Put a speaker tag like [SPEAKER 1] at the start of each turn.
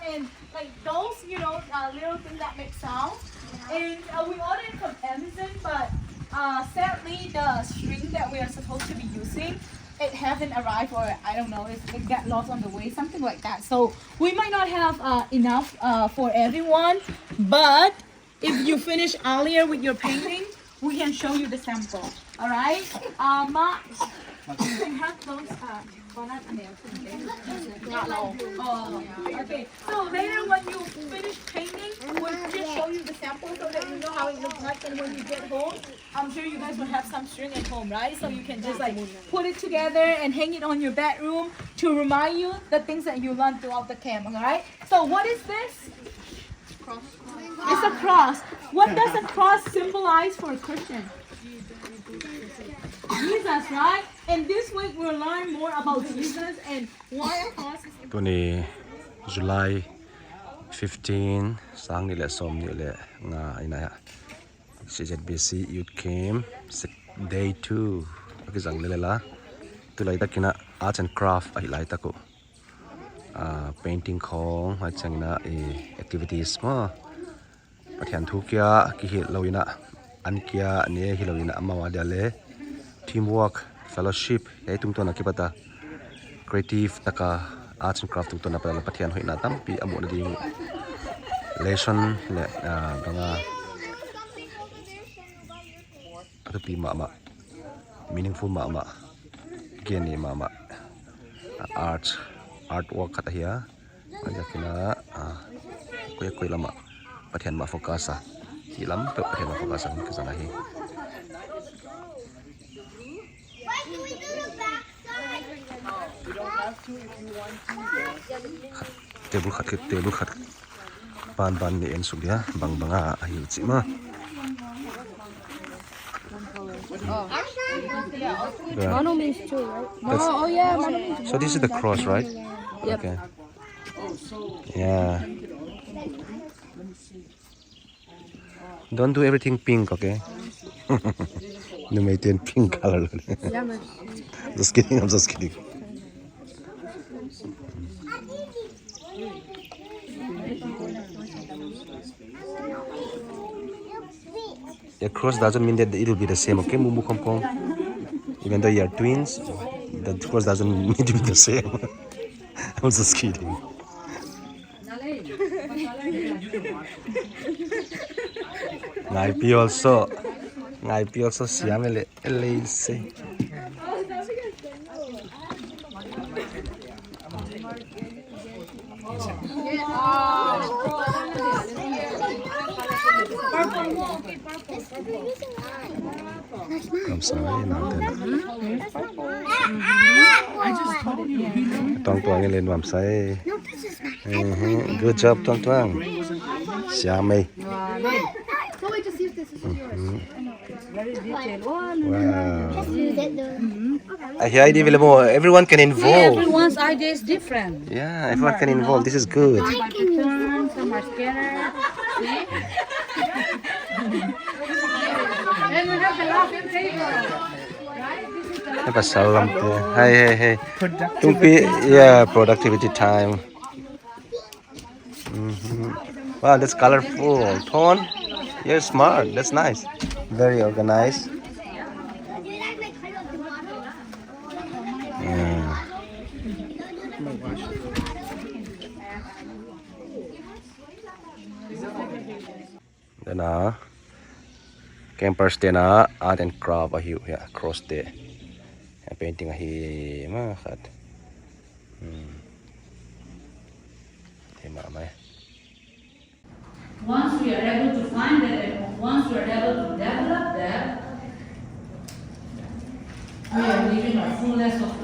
[SPEAKER 1] and like those, little things that make sound. And we ordered from Amazon, but sadly the string that we are supposed to be using, it hasn't arrived, or I don't know, it got lost on the way, something like that. So we might not have enough for everyone, but if you finish earlier with your painting, we can show you the sample. All right, Ma, you can have those. Okay. So later when you finish painting, we'll just show you the sample so that you know how it looks like. And when you get home, I'm sure you guys will have some string at home, right? So you can just like put it together and hang it on your bedroom to remind you the things that you learned throughout the camp. All right. So what is this? It's a cross. What does a cross symbolize for a Christian? Jesus, right? And this week we'll learn more about Jesus and why a cross is important.
[SPEAKER 2] ตัวนี้ July 15 sang ni le som ni le nga ina ya CZBC Youth Camp day 2 ki jang le la tu lai takina arts and craft ai lai taku painting khong ha changna activities ma pathian thu kya ki hi loina an kya ne hi loina amawa dia le teamwork fellowship ei tung to na ki pata creative taka arts and craft tung to na pala pathian hoina tampi amona ding lesson le banga atupi ma meaningful ma geni ma artwork kata hiya manja kina koi lama pathian ma focus hi lam pe pathian ma focus ki sana hi table khat ban ni en sulia banga ayu chi ma
[SPEAKER 3] Mono means two, right? Oh yeah, mono means
[SPEAKER 2] so this is the cross, right?
[SPEAKER 3] Yep.
[SPEAKER 2] Okay. Yeah. Don't do everything pink, okay? You made it pink color.
[SPEAKER 3] yeah, man.
[SPEAKER 2] Just kidding, I'm just kidding. The cross doesn't mean that it will be the same, okay? Mumu Kompong. Even though you are twins, the cross doesn't need to be the same. I'm just kidding. Ngaipi also siamele elise. I'm sorry, Tong tuang lên làm say. Good job, Tong tuang. Siamei.
[SPEAKER 3] Chloe, just see if this is yours. Very detailed one.
[SPEAKER 2] Wow. Here idea available. Everyone can involve.
[SPEAKER 4] Everyone's idea is different.
[SPEAKER 2] Yeah, everyone can involve. This is good.
[SPEAKER 4] Some are different, some are scared. See? Then we have the laughing table. Right? This is the laughing
[SPEAKER 2] Apa salam tu? Hey. Tumpi, yeah, productivity time. Wow, that's colorful. Tone, you're smart. That's nice. Very organized. Yeah. Then campers then art and craft yeah, cross there. Painting ma khat.
[SPEAKER 4] Once we are able to find that, and once we are able to develop that, we are living our fullness of